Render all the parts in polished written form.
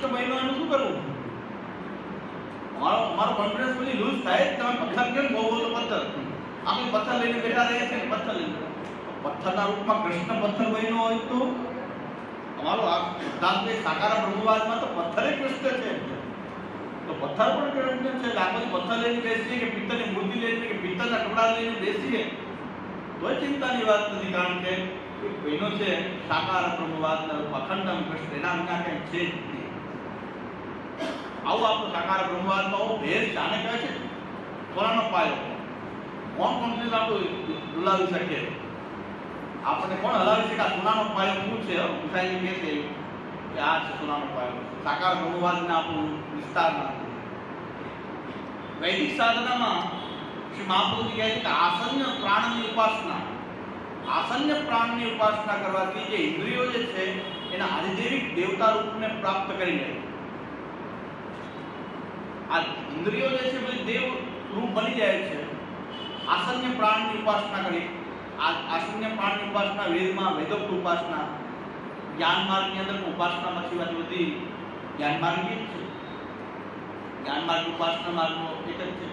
કૃષ્ણ બહેનો એનું શું કરવું? અમારો કોન્ફિડન્સ પછી લૂઝ થાય. તમે પથ્થર કેમ બહુ બોલો પથ્થર, આપણે પથ્થર લઈને બેઠા રહીએ છીએ. પથ્થર લઈને પથ્થરના રૂપમાં કૃષ્ણ પથ્થર બહેનો હોય તો અમારો આ સિદ્ધાંત સાકાર બ્રહ્મવાદમાં તો પથ્થર કૃષ્ણ છે. તો પથ્થર પણ કૃષ્ણ છે. આપણે પથ્થર લઈને બેસીએ કે પિત્તળની મૂર્તિ લઈને કે પિત્તળના ટુકડા લઈને બેસીએ તો ચિંતાની વાત નથી. કારણ કે બહેનો છે સાકાર બ્રહ્મવાદના અખંડમ કૃષ્ણ, એના વિના કંઈ છે જ નહીં. આવું આપણો સાકાર બ્રહ્મવાદનો ભેદ જાણે કહે છે સોનાનો પાયો. કોણ કોન્ફિડન્સ આપણું ડુલાવી શકે? આપણને કોણ હલાવી શકે? આ સોનાનો પાયો શું છે? પૂછાય કે છે કે આ છે સોનાનો પાયો. સાકાર બ્રહ્મવાદના આપણું વિસ્તારમાં વૈદિક સાધનામાં શ્રી મહાપ્રભુજી કહે છે કે આસન્ય પ્રાણની ઉપાસના, આસન્ય પ્રાણની ઉપાસના કરવાથી જે ઇન્દ્રિયો જે છે એના આધિદેવિક દેવતા રૂપને પ્રાપ્ત કરી લે. આ ઇન્દ્રિયો જે છે બધી દેવ રૂપ બની જાય છે આસન્ય પ્રાણની ઉપાસના કરી. આસન્ય પ્રાણની ઉપાસના વેદમાં વેદોક્ત ઉપાસના, જ્ઞાન માર્ગની અંદર ઉપાસના પછી બધી જ્ઞાન માર્ગની જ છે. જ્ઞાન માર્ગ ઉપાસના માર્ગનો એક જ છે.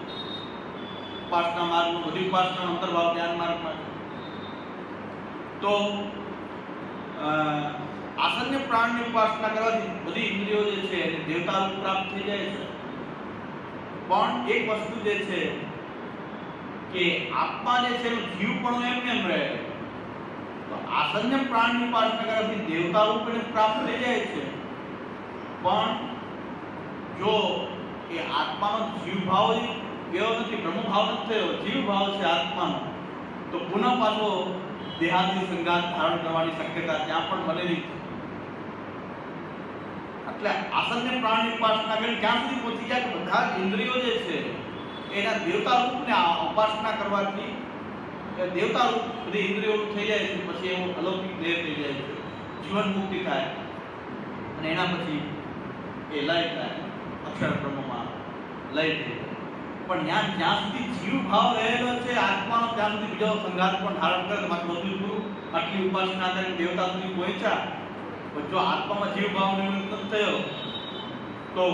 ઉપાસના માર્ગનો બધી ઉપાસના અંતર્ભાવ જ્ઞાન માર્ગમાં છે. તો આસન્ય પ્રાણની ઉપાસના કરવાથી બધી ઇન્દ્રિયો જે છે એને દેવતા રૂપ પ્રાપ્ત થઈ જાય છે. પણ એક વસ્તુ જે છે કે આત્મા જે છે એનું જીવ પણ એમને એમ રહે. તો આસન્ય પ્રાણની ઉપાસના કરવાથી દેવતા રૂપ એને પ્રાપ્ત થઈ જાય છે. પણ જો એ આત્માનો જીવ ભાવ એવો નથી, બ્રહ્મ ભાવ નથી થયો, જીવ ભાવ છે આત્માનો, તો પુનઃ પાછો દેહાદી સંગાત ધારણ કરવાની શક્યતા ત્યાં પણ બનેલી છે. એટલે આસન્ય પ્રાણની ઉપાસના કરી ક્યાં સુધી પહોંચી જાય કે બધા જ ઇન્દ્રિયો જે છે એના દેવતા રૂપને ઉપાસના કરવાથી દેવતા રૂપ બધી ઇન્દ્રિયો થઈ જાય છે. પછી એવું અલૌકિક દેહ થઈ જાય છે, જીવન મુક્તિ થાય અને એના પછી એ લય થાય, અક્ષર બ્રહ્મમાં લય થઈ. પણ જ્યાં સુધી જીવ ભાવ રહેલો છે આત્માનો ત્યાં સુધી બીજો સંઘાત પણ ધારણ કરે. તમારે બધું પૂરું આટલી ઉપાસના કરીને દેવતા સુધી પહોંચ્યા, પણ જો આત્મામાં જીવ ભાવ નિવૃત્ત નથી થયો તો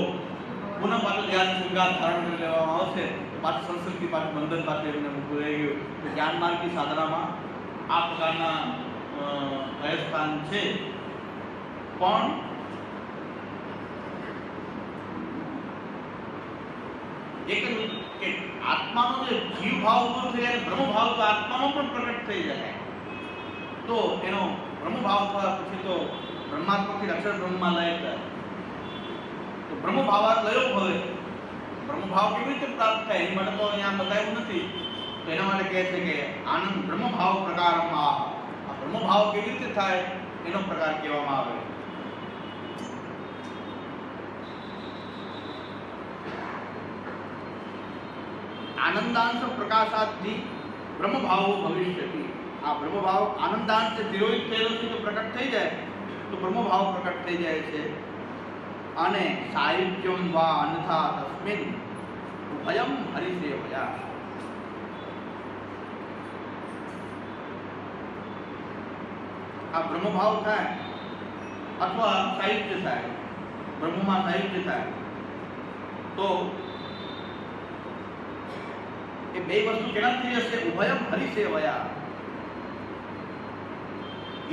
પુનઃ પાછો ધ્યાન સંઘાત ધારણ કરી લેવામાં આવશે. પાછું સંસ્કૃતિ પાછું બંધન પાસે એમને મૂકવું રહી ગયું. તો જ્ઞાન માર્ગની સાધનામાં આ પ્રકારના ભયસ્થાન છે. પણ એક કે આત્માનો જે જીવ ભાવ દૂર થઈ જાય, બ્રહ્મ ભાવ તો આત્માનો પણ પ્રગટ થઈ જાય, તો એનો બ્રહ્મ ભાવ થવા પછી તો બ્રહ્માત્મકથી અક્ષર બ્રહ્મમાં લય થાય. તો બ્રહ્મ ભાવાત લયો ભવે. બ્રહ્મ ભાવ કેવી રીતે પ્રાપ્ત થાય એ માટે તો અહીંયા બતાવ્યું નથી. તો એના માટે કહે છે કે આનંદ બ્રહ્મ ભાવ પ્રકારમાં, આ બ્રહ્મ ભાવ કેવી રીતે થાય એનો પ્રકાર કહેવામાં આવે. આનંદાંશ પ્રકાશાદથી બ્રહ્મ ભાવો ભવિષ્યતિ. આ બ્રહ્મ ભાવ આનંદાંશ તિરોહિત થયેલો છે તો પ્રકટ થઈ જાય તો બ્રહ્મ ભાવ પ્રકટ થઈ જાય છે. અને સાયુજ્યમ વા અન્યથા તસ્મિન ઉભયમ હરિસેવયા. આ બ્રહ્મ ભાવ થાય અથવા સાયુજ્ય થાય, બ્રહ્મમાં સાયુજ્ય થાય તો એ બે વસ્તુ કેના થઈ જશે? ઉભયમ હરિસેવયા.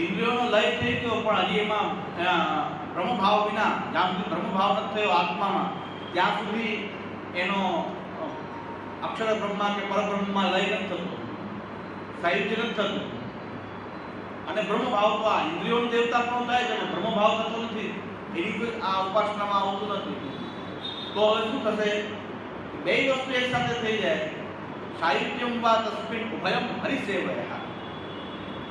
ઇન્દ્રિયોનો લય થઈ ગયો પણ હજી એમાં બ્રહ્મ ભાવ વિના, જ્યાં સુધી બ્રહ્મ ભાવ નથી થયો આત્મામાં ત્યાં સુધી એનો અક્ષર બ્રહ્મા કે પરબ્રહ્મમાં લય નથી થતો, સાયુજ્ય નથી થતું. અને બ્રહ્મ ભાવ તો આ ઇન્દ્રિયોનો દેવતા પણ થાય છે, બ્રહ્મ ભાવ થતો નથી, એની કોઈ આ ઉપાસનામાં આવતું નથી. તો હવે શું થશે? બે વસ્તુ એક સાથે થઈ જાય. સાયુજ્યમ વા તસ્મિન ઉભયમ હરિસેવયા.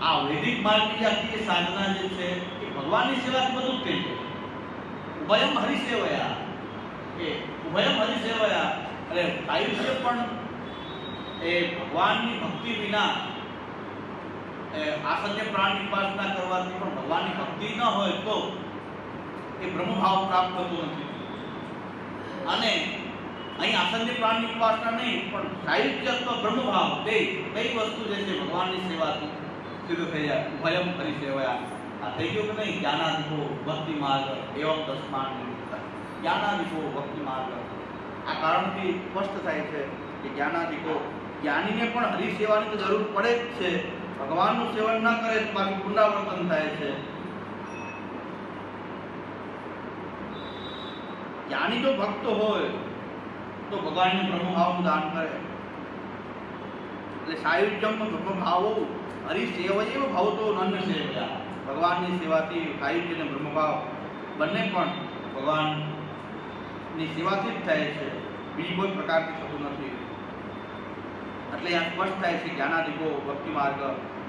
આ વૈદિક માર્ગની આખી સાધના જે છે એ ભગવાનની સેવાથી બધું જ થઈ જાય. ઉભયમ હરિસેવયા, કે ઉભયમ હરિસેવયા એટલે સાયુજ્ય પણ એ ભગવાનની ભક્તિ વિના, આસન્ય પ્રાણની ઉપાસના કરવાથી પણ ભગવાનની ભક્તિ ન હોય તો એ બ્રહ્મભાવ પ્રાપ્ત થતો નથી. અને અહીં આસન્ય પ્રાણની ઉપાસના નહીં પણ સાયુજ્ય અથવા બ્રહ્મભાવ બે વસ્તુ જે છે ભગવાનની સેવાથી સિદ્ધ થઈ જાય. ઉભયમ હરિસેવયા. આ થઈ ગયું કે નહીં? જ્ઞાનાદિકો ભક્તિ માર્ગ એવમ તસ્માન જ્ઞાનાદિકો ભક્તિ માર્ગ. આ કારણથી સ્પષ્ટ થાય છે કે જ્ઞાનાદિકો જ્ઞાનીને પણ હરિસેવાની તો જરૂર પડે જ છે. ભગવાનનું સેવન ન કરે તો બાકી પુનરાવર્તન થાય છે. જ્ઞાની જો ભક્ત હોય તો ભગવાનને બ્રહ્મભાવનું દાન કરે. એટલે સાયુજ્યમ બ્રહ્મભાવો હરિસેવૈવ ભવતો નન્ન સેવયા. ભગવાનની સેવાથી સાયુજ્ય અને બ્રહ્મભાવ બંને પણ ભગવાનની સેવાથી જ થાય છે, બીજી કોઈ પ્રકારથી થતું નથી. એટલે આ સ્પષ્ટ થાય છે જ્ઞાનાદિકો ભક્તિ માર્ગ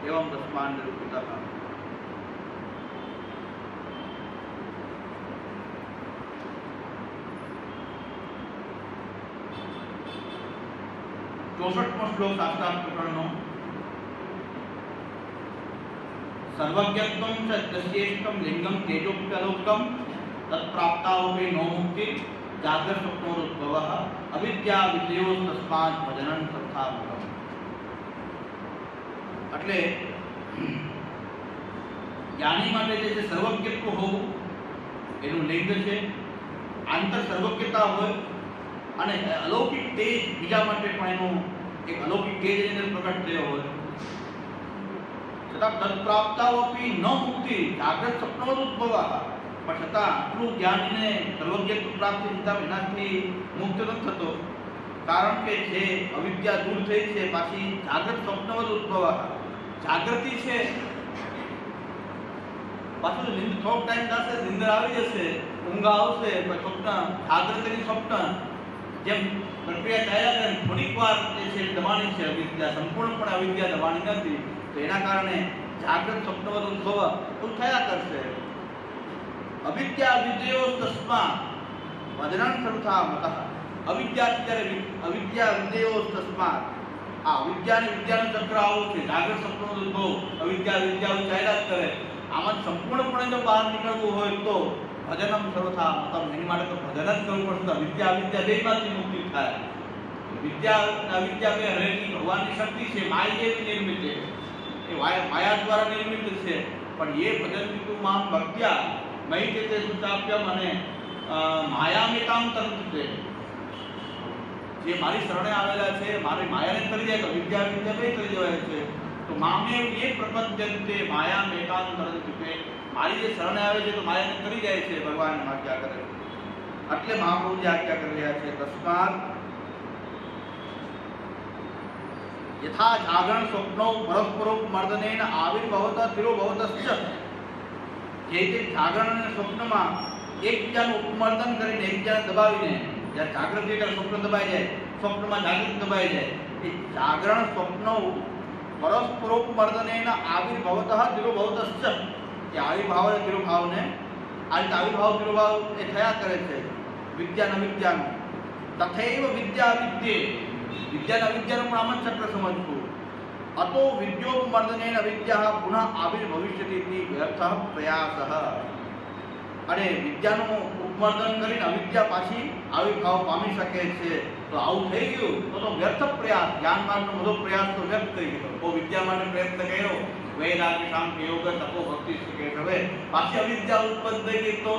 એવમ તસ્માન નિરૂપિતઃ. 64મો શ્લોક શાસ્ત્રાર્થ પ્રકરણનો. સર્વજ્ઞત્વં ચ દશ્યેષ્ટમ લિંગમ તેજોપ્યલોકમ તત્પ્રાપ્તાવપે નો મુક્તિ જાગ્રત સ્વપ્નોરુદ્ભવઃ અવિદ્યા વિદ્યો તસ્માદ ભજનં તથામૃતમ. એટલે જ્ઞાની માટે જે છે સર્વજ્ઞત્વ હોવું એનું લિંગ છે. આંતર સર્વજ્ઞતા હોય અને અલૌકિક તેજ બીજા માટે પણ એનું એક અલૌકિક તેજ એની અંદર પ્રકટ થયો હોય. છતાં તત્પ્રાપ્તાવપી ન મુક્તિ જાગ્રત સ્વપ્નોરુદ્ભવઃ. પણ છતાં આટલું જ્ઞાનીને સર્વજ્ઞત્વ પ્રાપ્તિ થતા એનાથી મુક્ત નથી થતો. કારણ કે જે અવિદ્યા દૂર થઈ છે પાછી જાગ્રત સ્વપ્નોરુદ્ભવઃ. જાગૃતિ છે પાછું નિંદ થોડોક ટાઈમ થશે, નિંદર આવી જશે, ઊંઘ આવશે, પછી સ્વપ્ન, જાગૃતિની સ્વપ્ન, જેમ પ્રક્રિયા ચાલ્યા કરે. થોડીક વાર જે છે દબાણી છે અવિદ્યા, સંપૂર્ણપણે અવિદ્યા દબાણી નથી. તો એના કારણે જાગૃત સ્વપ્નવદ ઉદ્ભવ એવું થયા કરશે. અવિદ્યા વિદ્યો તસ્માત ભજનં સર્વથા મતઃ. અવિદ્યા ત્યારે અવિદ્યા વિદ્યો તસ્માત. આ અવિદ્યા અને વિદ્યાનું ચક્ર આવું છે. જાગૃત સ્વપ્નવદ ઉદ્ભવ, અવિદ્યા વિદ્યા ચાલ્યા જ કરે. આમાં સંપૂર્ણપણે જો બહાર નીકળવું હોય તો ભજનમ સર્વથા મતમ. એની માટે તો ભજન જ કરવું પડશે. વિદ્યા અવિદ્યા બેમાંથી મુક્તિ થાય. વિદ્યા અવિદ્યા બે હરેની ભગવાનની શક્તિ છે, માયા નિર્મિત છે. એ માયા દ્વારા નિર્મિત છે. પણ એ ભજન તું મામ ભક્ત્યા મયી તે સુતાપ્યમ અને માયામિતામ તંત્રે. જે મારી શરણે આવેલા છે, મારી માયાને કરી જાય તો વિદ્યા વિદ્યા બે કરી દેવાય છે. તો મામે એ પ્રપંચન્તે માયામેકામ તરંતે. મારી જે શરણે આવે છે તો માયાને કરી જાય છે, ભગવાનને આજ્ઞા કરે. એટલે મહાપ્રભુજી આજ્ઞા કરી રહ્યા છે તસ્માત યથા જાગરણ સ્વપ્નો પરસ્પરો મર્દનેન આવિર્ભવત તિરોભવતશ્ચ. જે જાગરણ અને સ્વપ્નમાં એકબીજાનું ઉપમર્દન કરીને એકબીજાને દબાવીને, જ્યારે જાગૃત એટલે સ્વપ્ન દબાઈ જાય, સ્વપ્નમાં જાગૃત દબાઈ જાય, એ જાગરણ સ્વપ્નો પરસ્પરોપમર્દનેન આવિર્ભવતઃ તિરોભવતશ્ચ. એ આવિર્ભાવ અને તિરોભાવને આ રીતે આવિર્ભાવ તિરોભાવ એ થયા કરે છે વિદ્યા અને વિદ્યાનું. તથૈવ વિદ્યા વિદ્યે. વિદ્યા અને વિદ્યાનું પણ આમ જ ચક્ર સમજવું. અતો વિદ્યોપમર્દનેન વિદ્યા પુનઃ આવિર્ભવિષ્યતિ ઇતિ વ્યર્થ પ્રયાસઃ. અને વિદ્યાનું ઉપમર્દન કરીને અવિદ્યા પાછી આવિર્ભાવ પામી શકે છે. તો આવું થઈ ગયું તો વ્યર્થ પ્રયાસ, જ્ઞાન માર્ગનો બધો પ્રયાસ તો વ્યર્થ થઈ ગયો. તો વિદ્યા માટે પ્રયત્ન કર્યો, વૈરાગ્ય શાંતિ યોગ તપો ભક્તિ શીખે, હવે પાછી અવિદ્યા ઉત્પન્ન થઈ ગઈ તો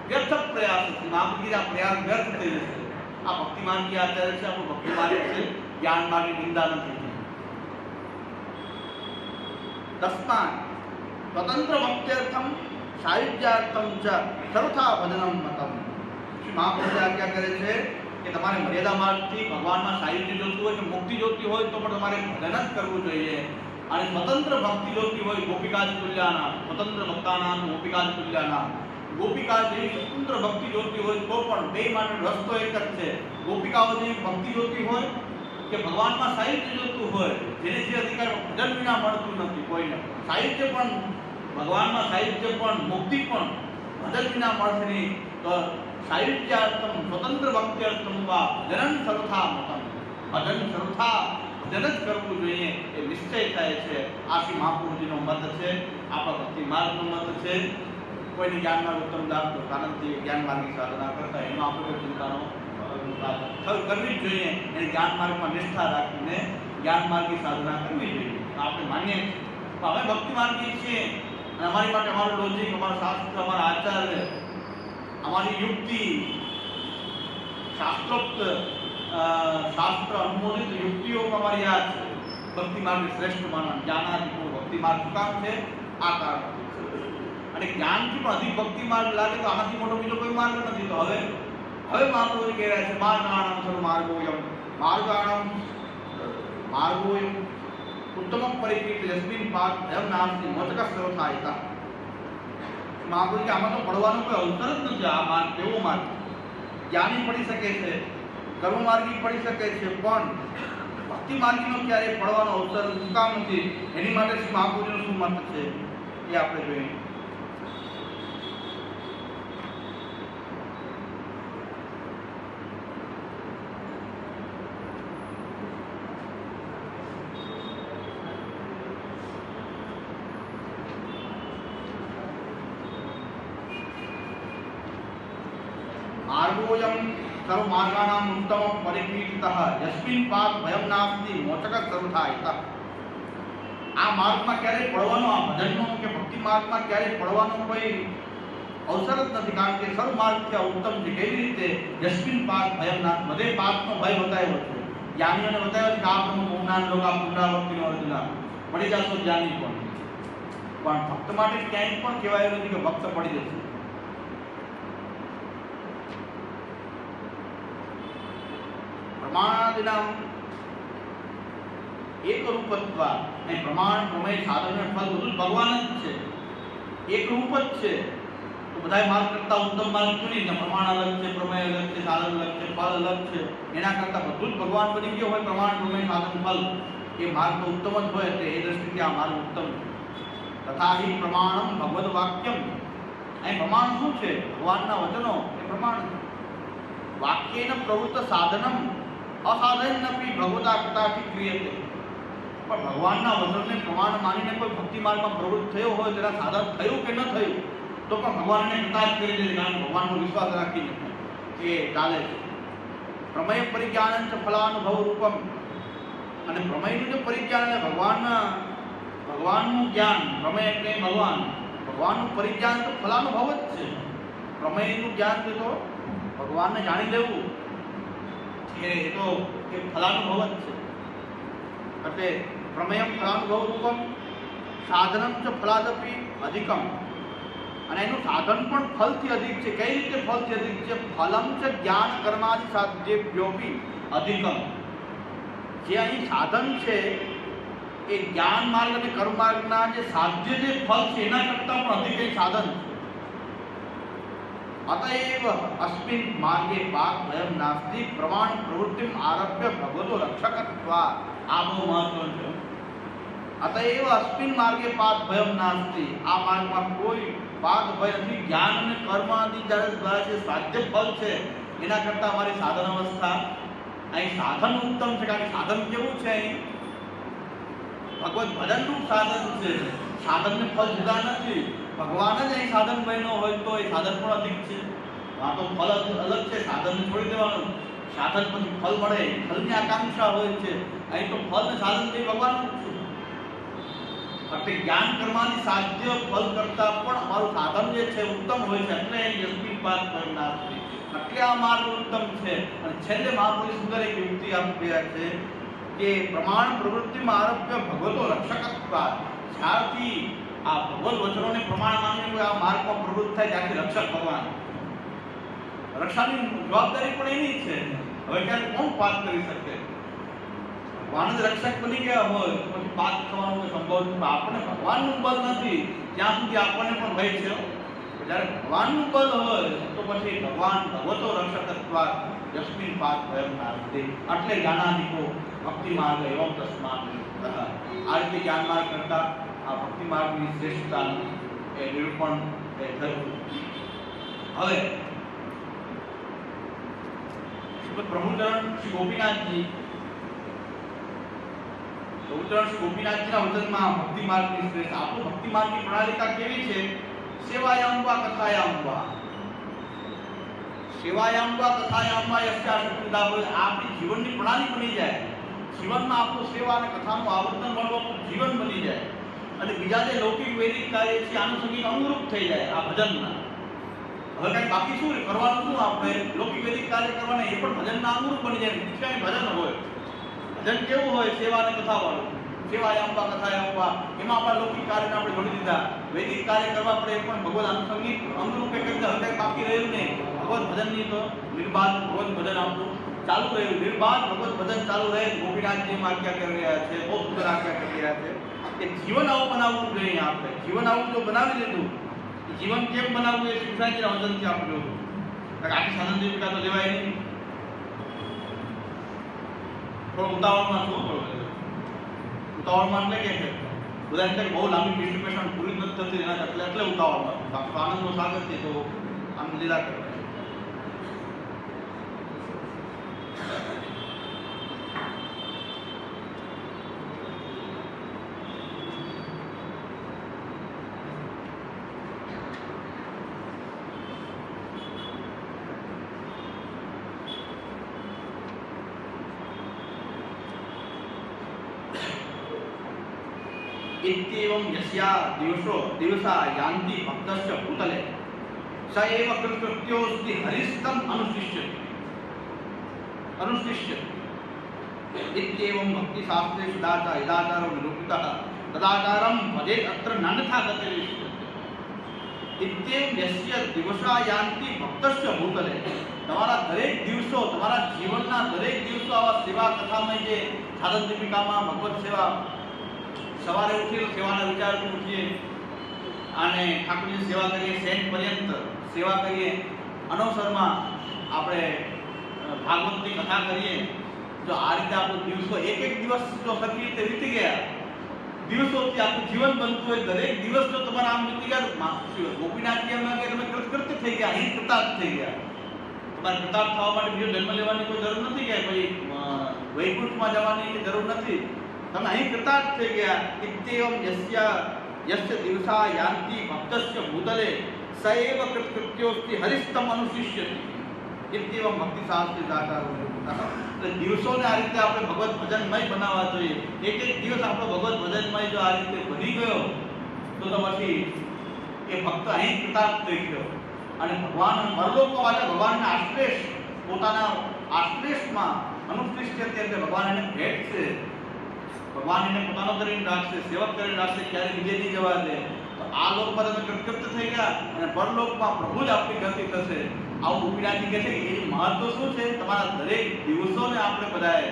વ્યર્થ પ્રયાસ. આ પ્રયાસ વ્યર્થ થઈ જશે. આ ભક્તિ માર્ગી આચાર્ય છે, આપણું ભક્તિ માર્ગ છે, જ્ઞાન માર્ગની નિંદા નથી. તસ્માત સ્વતંત્ર ભક્ત્યર્થમ સાયુજ્યાર્થમ ચ સર્વથા ભજનમ મતમ. શ્રી મહાપ્રભુ આજ્ઞા કરે છે કે તમારે મર્યાદા માર્ગથી ભગવાનમાં સાયુજ્ય જોતું હોય કે મુક્તિ જોતી હોય તો પણ તમારે ભજન જ કરવું જોઈએ. અને સ્વતંત્ર ભક્તિ જોતી હોય ગોપિકાજ તુલ્યાના, સ્વતંત્ર ભક્તાના ગોપિકાજ તુલ્યાના, ગોપિકા જેવી સ્વતંત્ર ભક્તિ જોતી હોય તો પણ બે માટે રસ્તો એક જ છે. ગોપિકાઓ જેવી ભક્તિ જોતી હોય કે ભગવાનમાં સાહિત્ય જોતું હોય, જેને જે અધિકાર ભજન વિના મળતું નથી કોઈને. સાહિત્ય પણ ભગવાનમાં, સાહિત્ય પણ, મુક્તિ પણ ભજન વિના મળશે નહીં. તો સાયુજ્યાર્થમ સ્વતંત્ર ભક્ત્યર્થમ વા ભજન સર્વથા મતમ. ભજન સર્વથા ભજન જ કરવું જોઈએ એ નિશ્ચય થાય છે. આ શ્રી મહાપુરુષજીનો મત છે, આપણા ભક્તિ માર્ગનો મત છે. કોઈને જ્ઞાન માર્ગ ઉત્તમ લાભ આનંદથી જ્ઞાન માર્ગની સાધના કરતા એનો આપણે ચિંતાનો કરવી જ જોઈએ. એને જ્ઞાન માર્ગમાં નિષ્ઠા રાખીને જ્ઞાન માર્ગની સાધના કરવી જોઈએ. આપણે માનીએ છીએ હવે ભક્તિ માર્ગી છીએ અને અમારી માટે અમારું લોજિક, અમારું શાસ્ત્ર, અમારા આચાર્ય, અમારી યુક્તિ, શાસ્ત્રોક્ત શાસ્ત્ર અનુમોદિત યુક્તિઓ અમારી યાદ છે. ભક્તિ માર્ગ શ્રેષ્ઠ માનવા જ્ઞાનાદિકો ભક્તિ માર્ગ શું કામ છે? આ કારણ. અને જ્ઞાનથી પણ અધિક ભક્તિ માર્ગ લાગે તો આનાથી મોટો બીજો કોઈ માર્ગ નથી. તો હવે મહાપ્રભુ કહે રહ્યા છે માર્ગાણામ સર્વ માર્ગોયમ માર્ગોયમ ઉત્તમ પરિકૃત યસ્મિન પાદ એમ નામથી મોચક સર્વથાયતા. મહાપ્રભુ કે આમાં તો પડવાનો કોઈ અવસર જ નથી. આ માર્ગ કેવો માર્ગ? જ્ઞાની પડી શકે છે, કર્મ માર્ગી પડી શકે છે, પણ ભક્તિ માર્ગીનો ક્યારેય પડવાનો અવસર શું કામ નથી? એની માટે શ્રી મહાપ્રભુનું શું મત છે એ આપણે જોઈએ. मार्गोयम सर्व मार्गाणाम उत्तम परिकीर्तितः यस्मिन पाद भयम नास्ति मोचक सर्वथायता. આ માર્ગમાં ક્યારેય પડવાનો, આ ભજનનો કે ભક્તિ માર્ગમાં ક્યારેય પડવાનો કોઈ અવસર જ નથી. કારણ કે સર્વ માર્ગ કે ઉત્તમ છે. કેવી રીતે? યસ્મિન પાદ ભયમ નાસ્તિ, બધે પાપનો ભય બતાવ્યો છે. જ્ઞાનીઓને બતાવ્યો છે કે આ બ્રહ્મ પૂર્ણાન લોક આ પુનરાવર્તિનો અર્જુના પડી જશો જ્ઞાની પણ ભક્ત માટે ક્યાંય પણ કહેવાયું નથી કે ભક્ત પડી જશે. પ્રમાણાદિનામ એક રૂપત્વ અને પ્રમાણ પ્રમેય સાધન અને ફલ બધું ભગવાન જ છે, એક રૂપ જ છે. તો બધા માર્ગ કરતા ઉત્તમ માર્ગ ચૂની ને પ્રમાણ અલગ છે, પ્રમેય અલગ છે, સાધન અલગ છે, ફલ અલગ છે. એના કરતા બધું જ ભગવાન બની ગયો હોય. પ્રમાણ પ્રમેય સાધન ફલ એ માર્ગ તો ઉત્તમ જ હોય. એટલે એ દ્રષ્ટિથી આ માર્ગ ઉત્તમ છે. તથા હિ પ્રમાણમ ભગવદ વાક્યમ. અહીં પ્રમાણ શું છે? ભગવાનના વચનો એ પ્રમાણ છે. વાક્યેન પ્રવૃત્ત સાધનમ અસાધનપી ભગવતા કૃતાથી ક્રિયતે. પણ ભગવાનના વચનને પ્રમાણ માનીને કોઈ ભક્તિ માર્ગમાં પ્રવૃત્ત થયો હોય, તેના સાધન થયું કે ન થયું, તો પણ ભગવાનને કૃતાર્થ કરી દે. કારણ ભગવાનનો વિશ્વાસ રાખીને એ ચાલે છે. પ્રમેય પરિજ્ઞાન ફલાનુભવ રૂપમ. અને પ્રમેયનું જે પરિજ્ઞાન એટલે ભગવાનનું જ્ઞાન. પ્રમેય એટલે ભગવાનનું પરિજ્ઞાન તો ફલાનુભવ જ છે. પ્રમેયનું જ્ઞાન છે તો ભગવાનને જાણી લેવું એ તો એક ફલાનુભવ જ છે. એટલે પ્રમેયમ ફલાનુભવ રૂપમ સાધનમ ચ ફલાદપી અધિકમ. અને એનું સાધન પણ ફલથી અધિક છે. કઈ રીતે ફલથી અધિક છે? ફલમ ચ જ્ઞાન કર્માદિ સાધ્યેભ્યોપી અધિકમ. જે અહીં સાધન છે એ જ્ઞાન માર્ગ અને કર્મ માર્ગના જે સાધ્ય જે ફલ છે એના કરતાં પણ અધિક એ સાધન છે. अतएव अस्मिन् मार्गे पाप भयम नास्ति प्रमाण प्रवृत्तिम आरभ्य भगवतो रक्षकत्वात्. આ બહુ મહત્વનું છે. अतएव अस्मिन् मार्गे पाप भयम नास्ति. આ માર્ગમાં કોઈ પાપ ભય નથી. જ્ઞાન અને કર્મ આદિ દ્વારા જે સાધ્ય ફલ છે એના કરતાં અમારી સાધન અવસ્થા અહીં સાધન ઉત્તમ છે. કારણ કે સાધન કેવું છે? અહીં ભગવત ભજનનું સાધન છે. સાધનને ફલ જુદા નથી. ભગવાન જ અહીં સાધન બન્યો હોય તો એ સાધન પણ અધિક છે. આ તો ફલ અલગ છે. સાધનને છોડી દેવાનું. સાધન પછી ફલ મળે, ફલની આકાંક્ષા હોય છે. અહીં તો ફલ ને સાધન તે ભગવાન જ છે. એટલે જ્ઞાન કર્માની સાધ્ય ફલ કરતા પણ અમારું સાધન જે છે ઉત્તમ હોય છે. એટલે એ યસ્મિન પાદ ભયમ નાસ્તિ. એટલે આ માર્ગ ઉત્તમ છે. અને છેલ્લે મહાપુરુષ સુંદર એક યુક્તિ આપ્યા છે કે પ્રમાણ પ્રવૃત્તિમાં આરભ્ય ભગવતો રક્ષકત્વાत्. જ્યારથી આ ભગવદ વચનોને પ્રમાણ માનીને કોઈ આ માર્ગમાં પ્રવૃત્ત થાય ત્યાંથી રક્ષક ભગવાન. રક્ષાની જવાબદારી પણ એની છે. હવે ક્યારે કોણ પાપ કરી શકે? ભગવાન જ રક્ષક બની ગયા હોય તો પછી પાપ થવાનો કોઈ સંભવ નથી. આપણને ભગવાનનું બળ નથી ત્યાં સુધી આપણને પણ ભય છે. જ્યારે ભગવાનનું બળ હોય તો પછી ભગવાન ભગવતો રક્ષકત્વાत् યસ્મિન પાદ ભયમ નાસ્તિ. એટલે જ્ઞાનાદિકો ભક્તિ માર્ગ એવં તસ્માत्. આ રીતે જ્ઞાન માર્ગ કરતા આ ભક્તિ માર્ગની શ્રેષ્ઠતાનું એ નિરૂપણ થયું. હવે પ્રભુચરણ શ્રી ગોપીનાથજીના વચનમાં ભક્તિ માર્ગની શ્રેષ્ઠ આપણું ભક્તિ માર્ગની પ્રણાલિકા કેવી છે? સેવાયામ વા કથાયામ વા. સેવાયામ વા કથાયામ વા યસ્યા શક્તિદા હોય. આપણી જીવનની પ્રણાલી બની જાય. જીવનમાં આપણું સેવા અને કથાનું આવર્તન મળવું આપણું જીવન બની જાય. અને બીજા જે લૌકિક વૈદિક કાર્ય છે આનુષંગિક અનુરૂપ થઈ જાય આ ભજનના. હવે કઈ બાકી શું કરવાનું, શું આપણે લૌકિક વૈદિક કાર્ય કરવાના એ પણ ભજનના અનુરૂપ બની જાય. નિશ્ચય ભજન હોય. ભજન કેવું હોય? સેવા અને કથા વાળું. સેવાય અંબા કથાય અંબા, એમાં આપણા લૌકિક કાર્યને આપણે જોડી દીધા. વૈદિક કાર્ય કરવા આપણે એ પણ ભગવદ આનુષંગિક અનુરૂપે કરી દીધા. હવે કઈ બાકી રહ્યું નહીં. ભગવદ ભજનની તો નિર્બાધ ભગવદ ભજન આપણું ચાલુ રહ્યું. નિર્બાધ ભગવદ ભજન ચાલુ રહે. ગોપીનાથજી આજ્ઞા કરી રહ્યા છે, બહુ સુંદર આજ્ઞા કરી રહ્યા છે કે જીવન આવું બનાવવું જોઈએ. આપણે જીવન આવું જો બનાવી લીધું, જીવન કેમ બનાવવું એ શિવસાઈજીના વચનથી આપણે જોયું. આખી સાધન દેવિકા તો લેવાય નહીં. થોડો ઉતાવળમાં શું કરવું? ઉતાવળમાં એટલે કે બધા એમ બહુ લાંબી ડિસ્ટ્રીબ્યુશન પૂરી નથી થતી એના એટલે ઉતાવળમાં. બાકી આનંદનો સ્વાગત છે તો આમ લીલા કરે. इत्येवं यस्या दिवसा यान्ति भक्तस्य भूतले स एव कृत्योस्ति हरिस्तं अनुशिष्यति इत्येवं भक्ति शास्त्रे यदाचारो निरूपितः तदाचारं भजेत् अत्र नान्यथा गतिर्विष्यते. इत्येवं यस्य दिवसा यान्ति भक्तस्य भूतले, તમારા દરેક દિવસો, તમારા જીવનના દરેક દિવસો આવા સેવા કથામય જે સાધન દીપિકામાં ભગવત સેવા, સવારે ઉઠીને સેવાના વિચારથી ઉઠીએ અને ઠાકોરજીની સેવા કરીએ, સેન પર્યંત સેવા કરીએ, અનવસરમાં આપણે ભાગવતની કથા કરીએ. જો આ રીતે આપણો દિવસો એક દિવસ જો સરખી રીતે વીતી ગયા, દિવસોથી આપણું જીવન બનતું હોય, દરેક દિવસ જો તમારા આમ વીતી ગયા, ગોપીનાથજી એમ કે તમે કૃતકૃત્ય થઈ ગયા, અહીં કૃતાર્થ થઈ ગયા. તમારે કૃતાર્થ થવા માટે બીજો જન્મ લેવાની કોઈ જરૂર નથી, કે ભાઈ વૈકુંઠમાં જવાની જરૂર નથી. તમે અહીં કૃતાર્થ થઈ ગયા. ઇત્યેવં યસ્ય દિવસા યાન્તિ ભક્તસ્ય ભૂતલે સ એવ કૃત્યોસ્તિ હરિસ્તમ અનુશિષ્યતિ ઇત્યેવં ભક્તિ શાસ્ત્રે દાતારો. એટલે દિવસોને આ રીતે આપણે ભગવત ભજનમય બનાવવા જોઈએ. એક દિવસ આપણો ભગવત ભજનમય જો આ રીતે બની ગયો તો પછી એ ભક્ત અહીં કૃતાર્થ થઈ ગયો અને ભગવાન પરલોકમાં વાળા ભગવાનના આશ્લેષ, પોતાના આશ્લેષમાં અનુશિષ્યતિ એટલે ભગવાન એને ભેટશે. ભગવાન એને પોતાનો કરીને રાખશે, સેવક કરીને રાખશે, ક્યારે બીજે નહીં જવા દે. તો આ લોકમાં તમે કૃતકૃત્ય થઈ ગયા અને પરલોકમાં પ્રભુ જ આપણી ગતિ થશે. આવું ગોપીનાથજી કહે છે કે એનું મહત્વ શું છે? તમારા દરેક દિવસોને આપણે બધાએ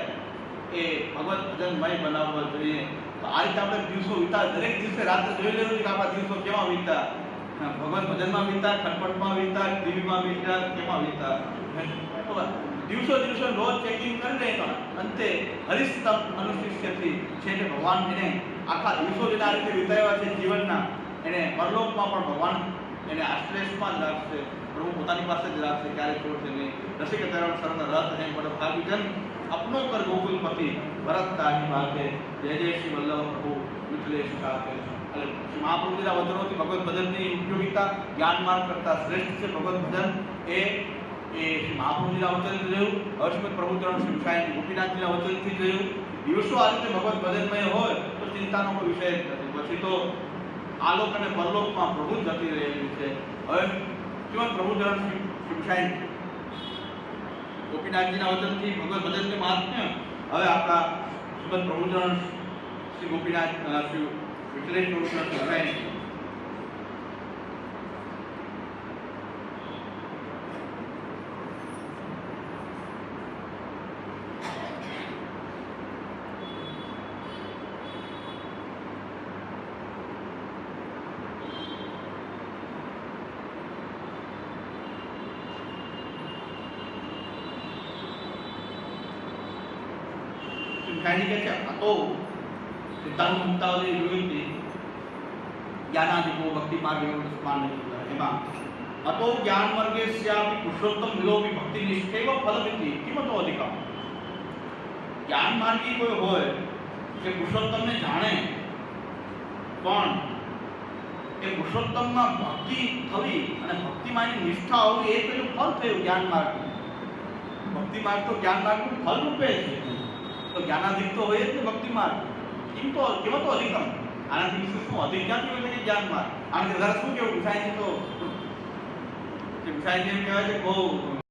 એ ભગવત ભજનમય બનાવવા જોઈએ. તો આ રીતે આપણે દિવસો વીતા, દરેક દિવસે રાત્રે જોઈ લેવું કે આપણા દિવસો કેવા વીતા, ભગવત ભજનમાં વીતા, ખટપટમાં વીતા, ટીવીમાં વીતા, કેમાં વીતા. દિવસો રોજ ચેકિંગ કરી લે તો અંતે હરિસ્તમ અનુશિષ્યથી છે કે ભગવાન એને આખા દિવસો જેને આ રીતે વિતાવ્યા છે જીવનના, એને પરલોકમાં પણ ભગવાન એને આશ્લેષમાં જ રાખશે. પ્રભુ પોતાની પાસે જ રાખશે, ક્યારે છોડશે નહીં. રસિક તરણ શરણ રથ હે બડ ભાગીજન અપનો કર ગોકુલપતિ ભરત તાહી બાકે જય જય શ્રી વલ્લભ પ્રભુ મિથિલેશ સાથે. એટલે મહાપ્રભુજીના વચનોથી ભગવત ભજનની ઉપયોગિતા, જ્ઞાન માર્ગ કરતા શ્રેષ્ઠ છે ભગવત ભજન. એ શ્રી મહાપ્રભુજીના વચનથી જોયું, હર્ષમત પ્રભુચરણ શ્રી સાંઈ ગોપીનાથજીના વચનથી જોયું. દિવસો આ રીતે ભગવત ભજનમય હોય તો ચિંતાનો કોઈ વિષય જ નથી. પછી તો આલોક અને પરલોકમાં પ્રભુ જ જતી રહેલી છે. હવે શ્રીમદ પ્રભુચરણ શ્રી સાંઈ ગોપીનાથજીના વચનથી ભગવત ભજનનું મહાત્મ્ય હવે આપણા શ્રીમદ પ્રભુચરણ શ્રી ગોપીનાથ શ્રી મિથિલેશ પ્રભુચરણ શ્રી સાંઈ કહે છે. અતો સિદ્ધાંત મુક્તાવલી જોઈ જ્ઞાનાદિકો ભક્તિ માર્ગે સ્માન એમાં અતો જ્ઞાન માર્ગે સ્યાપી પુરુષોત્તમ વિલોપી ભક્તિ નિષ્ઠેવ ફલમિતિ કિમતો અધિકમ. જ્ઞાન માર્ગી કોઈ હોય કે પુરુષોત્તમને જાણે પણ એ પુરુષોત્તમમાં ભક્તિ થવી અને ભક્તિમાં એની નિષ્ઠા હોવી એ પેલું ફળ થયું જ્ઞાન માર્ગ. ભક્તિ માર્ગ તો જ્ઞાન માર્ગનું ફલ રૂપે છે. તો જ્ઞાનાધિક તો હોય જ ને ભક્તિ માર્ગ. કેમ તો અધિકમ આનાથી વિશે શું અધિક ક્યાંથી હોય છે કે જ્ઞાનમાં? કારણ કે જરા શું કેવું વિષય છે તો કે વિષય જેમ કહેવાય છે બહુ